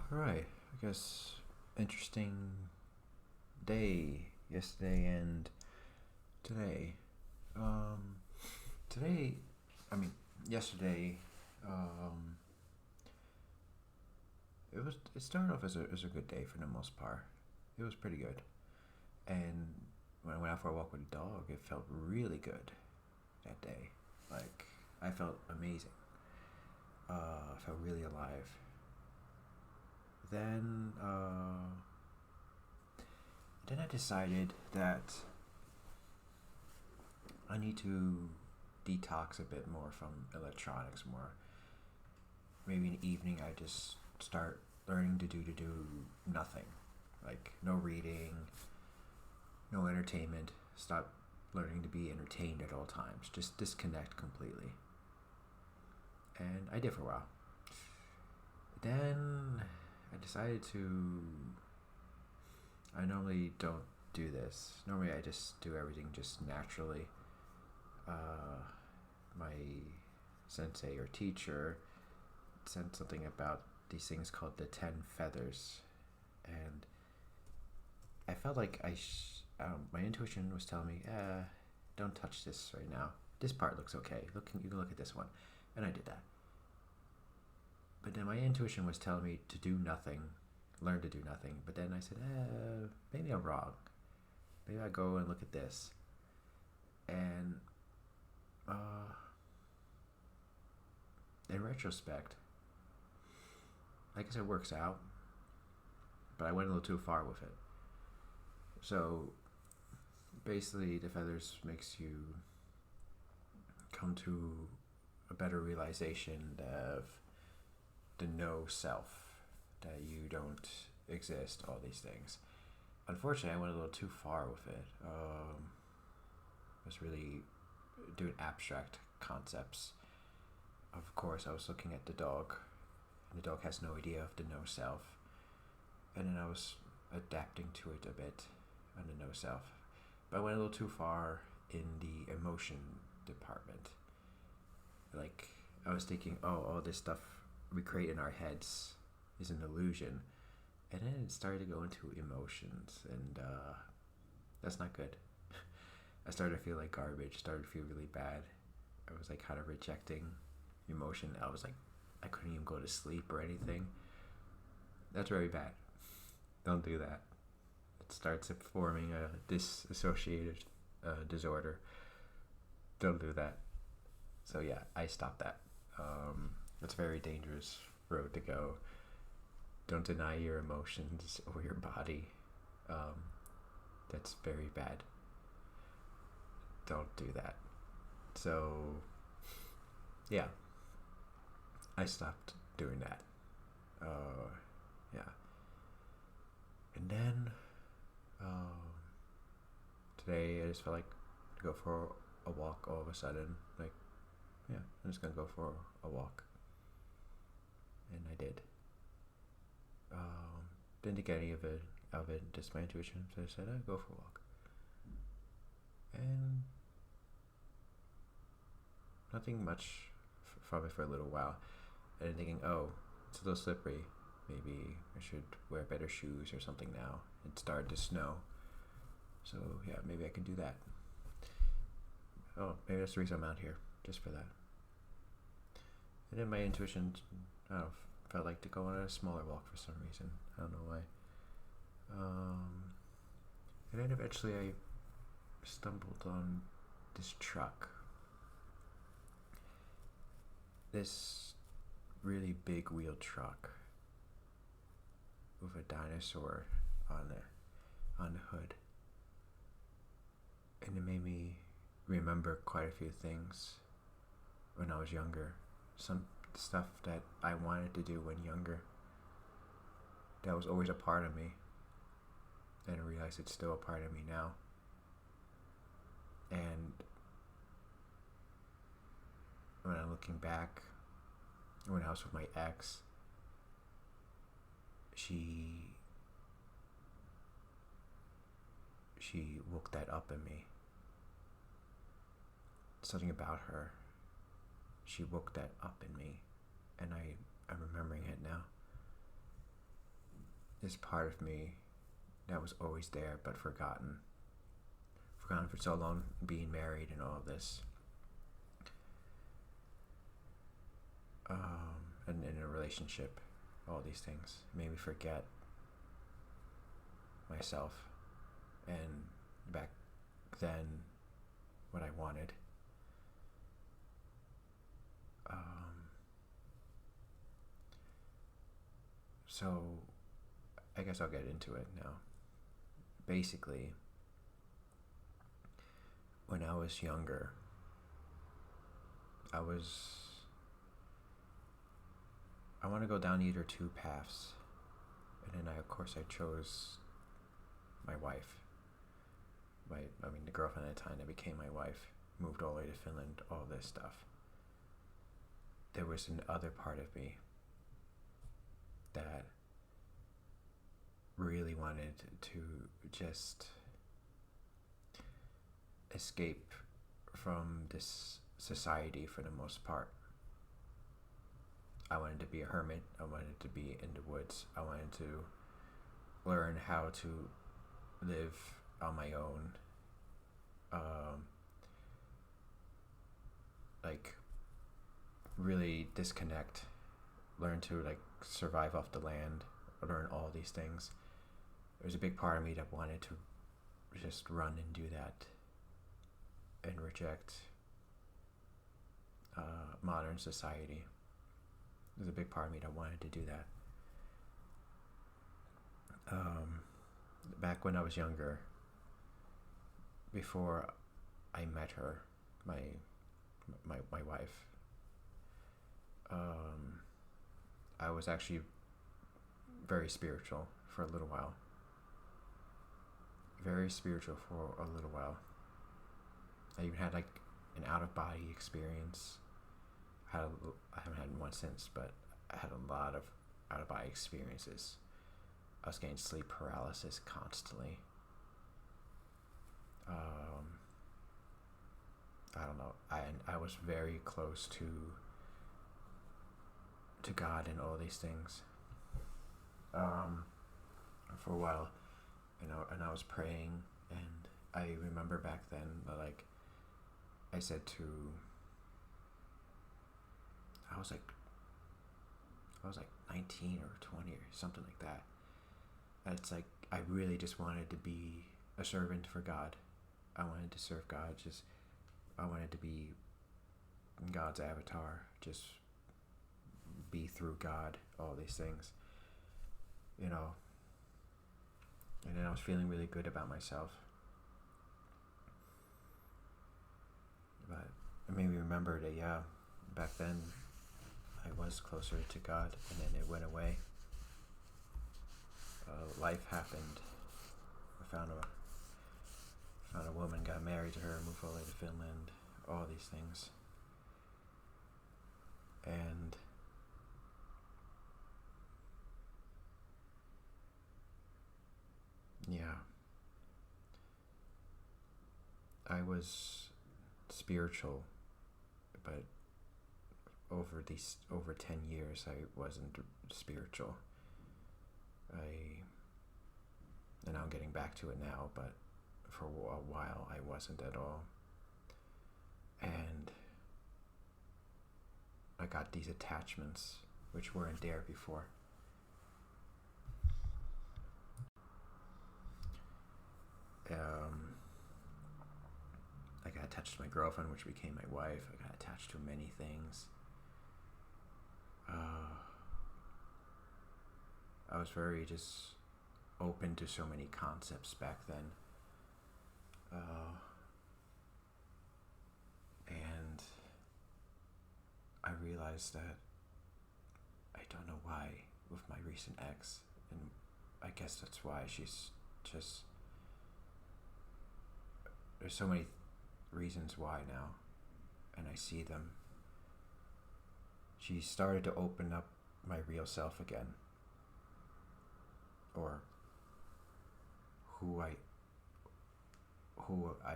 Right. I guess interesting day yesterday and today. Um, today, I mean, yesterday, um, it started off as a good day for the most part. It was pretty good, and when I went out for a walk with the dog, it felt really good that day. Like I felt amazing. I felt really alive. Then, then I decided that I need to detox a bit more from electronics more. Maybe in the evening I just start learning to do nothing. Like no reading, no entertainment. Stop learning to be entertained at all times. Just disconnect completely. And I did for a while. Then I decided to. I normally don't do this. Normally I just do everything just naturally. Uh, my sensei or teacher said something about these things called the 10 feathers. And I felt like my intuition was telling me, don't touch this right now. This part looks okay. You can look at this one. And I did that. But then my intuition was telling me to do nothing, learn to do nothing. But then I said, maybe I'm wrong. Maybe I go and look at this. And uh, in retrospect, I guess it works out, but I went a little too far with it. So basically, the feathers makes you come to a better realization of the no self, that you don't exist, all these things. Unfortunately, I went a little too far with it. I was really doing abstract concepts. Of course, I was looking at the dog, and the dog has no idea of the no self. And then I was adapting to it a bit on the no self. But I went a little too far in the emotion department. Like, I was thinking, oh, all this stuff we create in our heads is an illusion. And then it started to go into emotions, and that's not good. I started to feel like garbage, started to feel really bad. I was like kind of rejecting emotion. I was like, I couldn't even go to sleep or anything. That's very bad. Don't do that. It starts forming a dissociated disorder. Don't do that. So yeah, I stopped that. It's a very dangerous road to go. Don't deny your emotions or your body. That's very bad. Don't do that. So yeah, I stopped doing that. Yeah, and then today I just felt like to go for a walk all of a sudden. Like, yeah, I'm just gonna go for a walk, and I did. Didn't get any of it just my intuition. So I said, go for a walk, and nothing much from it for a little while. And thinking, oh, it's a little slippery. Maybe I should wear better shoes or something now. It started to snow. So yeah, maybe I can do that. Oh, maybe that's the reason I'm out here, just for that. And then my intuition, I don't know, felt like to go on a smaller walk for some reason. I don't know why. And then eventually I stumbled on this truck. This really big wheeled truck with a dinosaur on the hood. And it made me remember quite a few things when I was younger. Some stuff that I wanted to do when younger. That was always a part of me. And I realize it's still a part of me now. And when I'm looking back, when I was with my ex, she woke that up in me. Something about her. She woke that up in me, and I'm remembering it now. this part of me that was always there but forgotten for so long, being married and all of this, and in a relationship, all these things made me forget myself, and back then what I wanted. So I guess I'll get into it now. Basically, when I was younger, I want to go down either two paths, and then of course I chose my wife. The girlfriend at the time that became my wife, moved all the way to Finland, all this stuff. There was another part of me that really wanted to just escape from this society for the most part. I wanted to be a hermit. I wanted to be in the woods. I wanted to learn how to live on my own. Really disconnect, learn to survive off the land, learn all these things. There was a big part of me that wanted to just run and do that and reject modern society. There's a big part of me that wanted to do that. Back when I was younger, before I met her, my wife, I was actually very spiritual for a little while. Very spiritual for a little while. I even had an out-of-body experience. I haven't had one since, but I had a lot of out-of-body experiences. I was getting sleep paralysis constantly. I don't know. I was very close to God and all these things. For a while, and I was praying, and I remember back then that I said to, I was 19 or 20 or something like that. And it's I really just wanted to be a servant for God. I wanted to serve God. I wanted to be God's avatar. Just be through God. All these things, And then I was feeling really good about myself. But it made me remember that, back then I was closer to God, and then it went away. Life happened. I found a woman, got married to her, moved all the way to Finland, all these things. And I was spiritual, but over 10 years I wasn't spiritual. And I'm getting back to it now, but for a while I wasn't at all. And I got these attachments which weren't there before. I got attached to my girlfriend, which became my wife. I got attached to many things. I was very just open to so many concepts back then. And I realized that I don't know why with my recent ex, and I guess that's why she's just, there's so many reasons why now, and I see them. She started to open up my real self again, or who I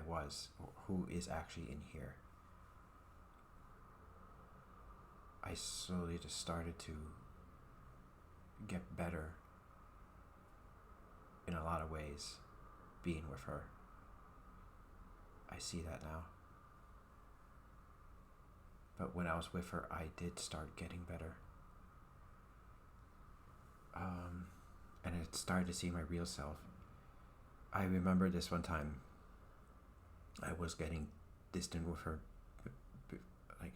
was, or who is actually in here. I slowly just started to get better lot of ways being with her. I see that now. But when I was with her, I did start getting better. And I started to see my real self. I remember this one time I was getting distant with her,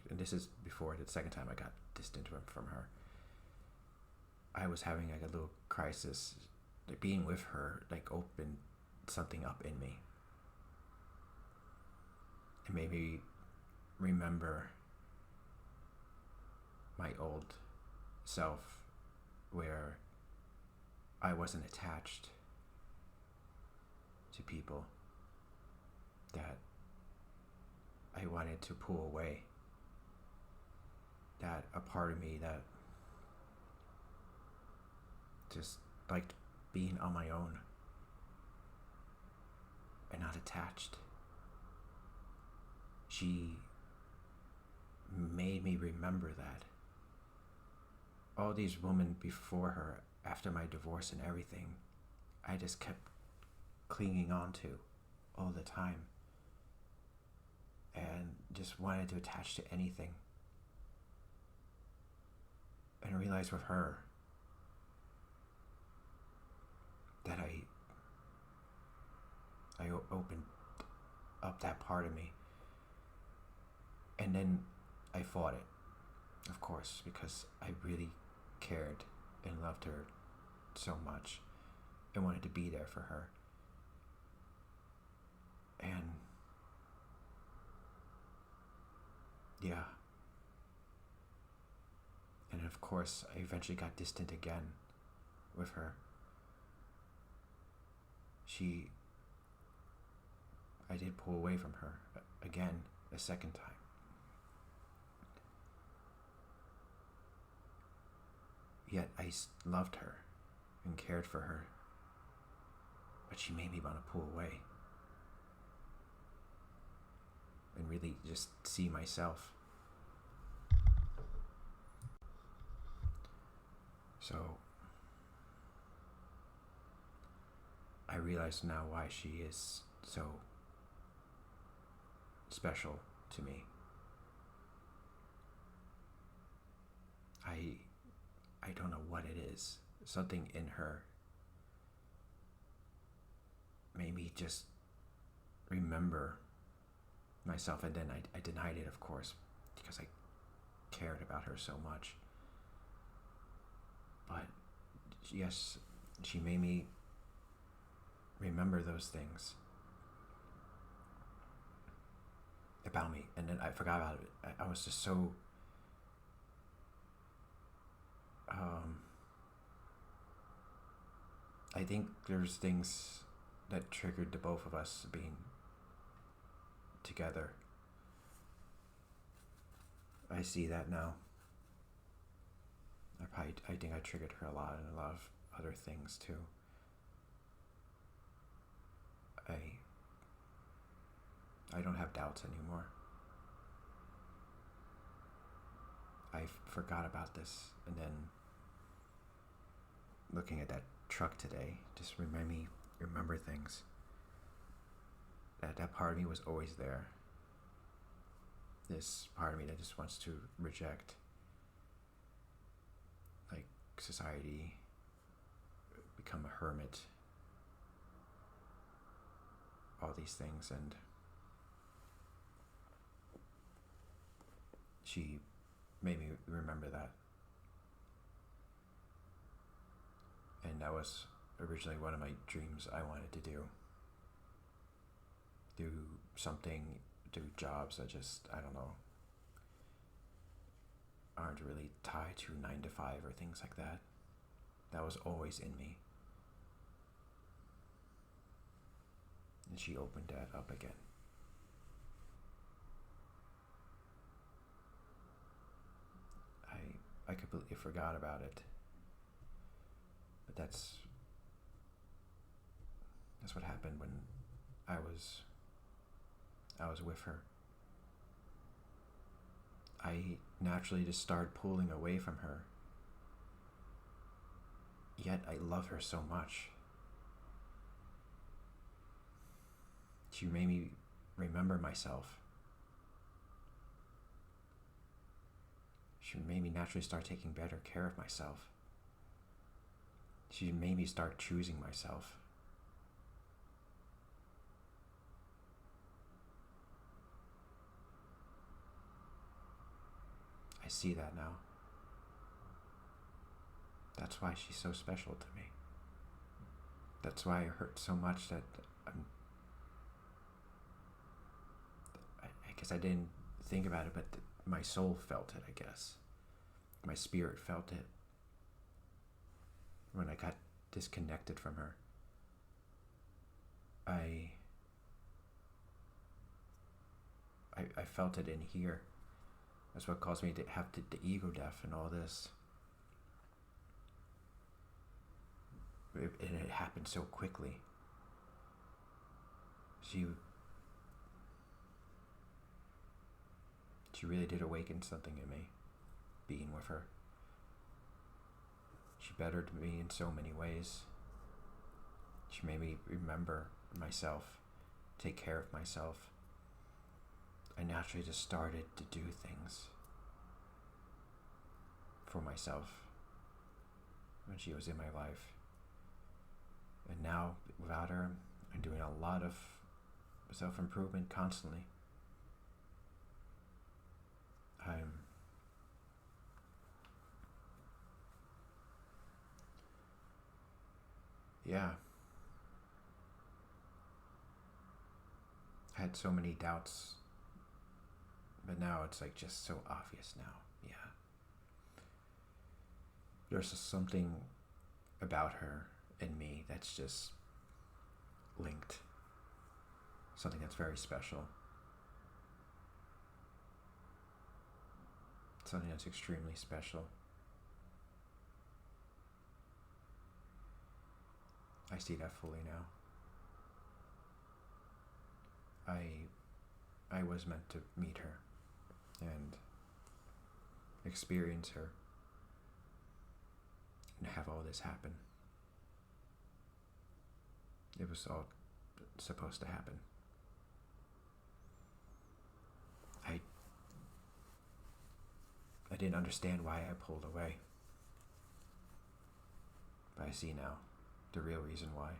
and this is before the second time I got distant from her. I was having like a little crisis. Like being with her like opened something up in me. It made me remember my old self, where I wasn't attached to people, that I wanted to pull away, that a part of me that just liked being on my own and not attached. She made me remember that. All these women before her, after my divorce and everything, I just kept clinging on to all the time and just wanted to attach to anything. And I realized with her that I opened up that part of me. And then I fought it, of course, because I really cared and loved her so much and wanted to be there for her. And yeah. And of course, I eventually got distant again with her. I did pull away from her again, a second time. Yet I loved her and cared for her, but she made me want to pull away and really just see myself. So I realize now why she is so special to me. I don't know what it is. Something in her made me just remember myself, and then I denied it, of course, because I cared about her so much. But yes, she made me remember those things about me, and then I forgot about it. I was just so I think there's things that triggered the both of us being together. I see that now. I think I triggered her a lot, and a lot of other things too. I don't have doubts anymore. I forgot about this, and then looking at that truck today just remember things. That part of me was always there. This part of me that just wants to reject, like, society, become a hermit, all these things. And she made me remember that. And that was originally one of my dreams I wanted to do. Do something, do jobs that just, I don't know, aren't really tied to 9 to 5 or things like that. That was always in me. And she opened that up again. I completely forgot about it. But that's what happened when I was with her. I naturally just started pulling away from her. Yet I love her so much. She made me remember myself. She made me naturally start taking better care of myself. She made me start choosing myself. I see that now. That's why she's so special to me. That's why it hurts so much that I guess I didn't think about it, but my soul felt it, I guess. My spirit felt it when I got disconnected from her. I felt it in here. That's what caused me to have the ego death and all this. And it happened so quickly. She really did awaken something in me, being with her. She bettered me in so many ways. She made me remember myself, take care of myself. I naturally just started to do things for myself when she was in my life. And now, without her, I'm doing a lot of self-improvement constantly. Yeah. I had so many doubts, but now it's like just so obvious now. Yeah. There's just something about her and me that's just linked. Something that's very special. Something that's extremely special. I see that fully now. I was meant to meet her and experience her and have all this happen. It was all supposed to happen. I didn't understand why I pulled away. But I see now the real reason why.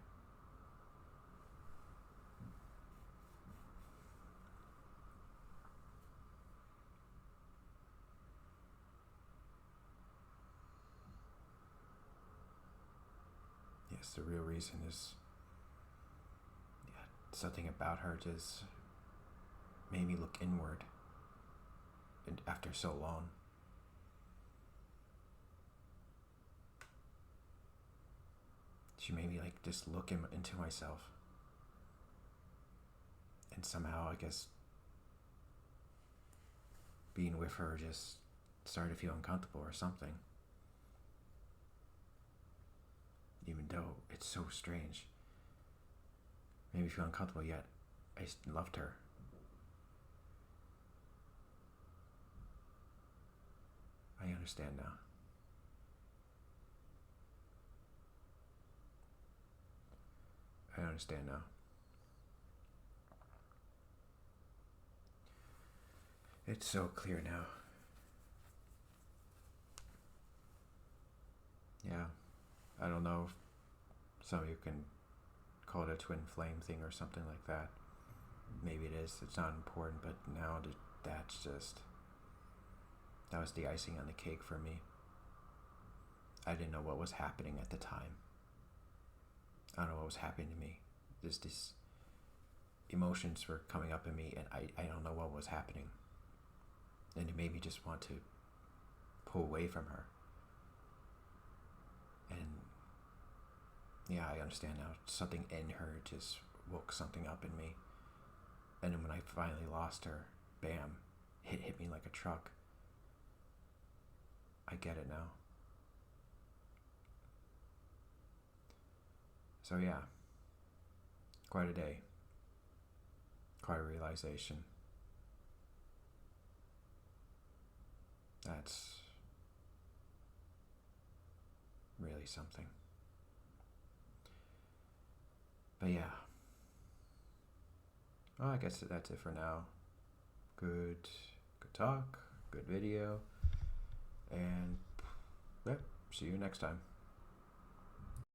Yes, the real reason is something about her just made me look inward, and after so long. She made me like just look into myself, and somehow I guess being with her just started to feel uncomfortable or something, even though it's so strange. Made me feel uncomfortable, yet I loved her. I understand now. I understand now. It's so clear now. Yeah. I don't know if some of you can call it a twin flame thing or something like that. Maybe it is. It's not important, but now that's just... that was the icing on the cake for me. I didn't know what was happening at the time. I don't know what was happening to me. Just these emotions were coming up in me, and I don't know what was happening. And it made me just want to pull away from her. And yeah, I understand now. Something in her just woke something up in me. And then when I finally lost her, bam, it hit me like a truck. I get it now. So yeah, quite a day, quite a realization. That's really something. But yeah, well, I guess that's it for now. Good talk, good video, and yeah, see you next time.